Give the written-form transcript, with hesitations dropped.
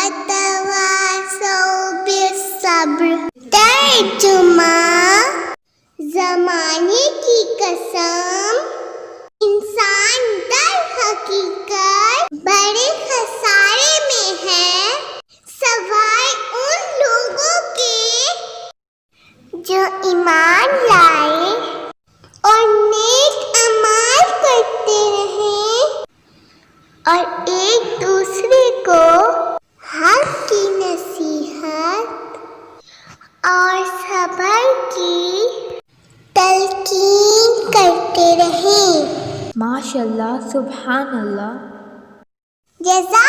وتواصوا بالصبر۔ ترجمہ، زمانے کی قسم، انسان در حقیقت بڑے خسارے میں ہے، سوائے ان لوگوں کے جو ایمان لائے اور نیک اعمال کرتے رہیں اور ایک دوسرے کو حق کی نصیحت اور صبر کی تلقین کرتے رہیں۔ ماشاء اللہ، سبحان اللہ۔ جزاک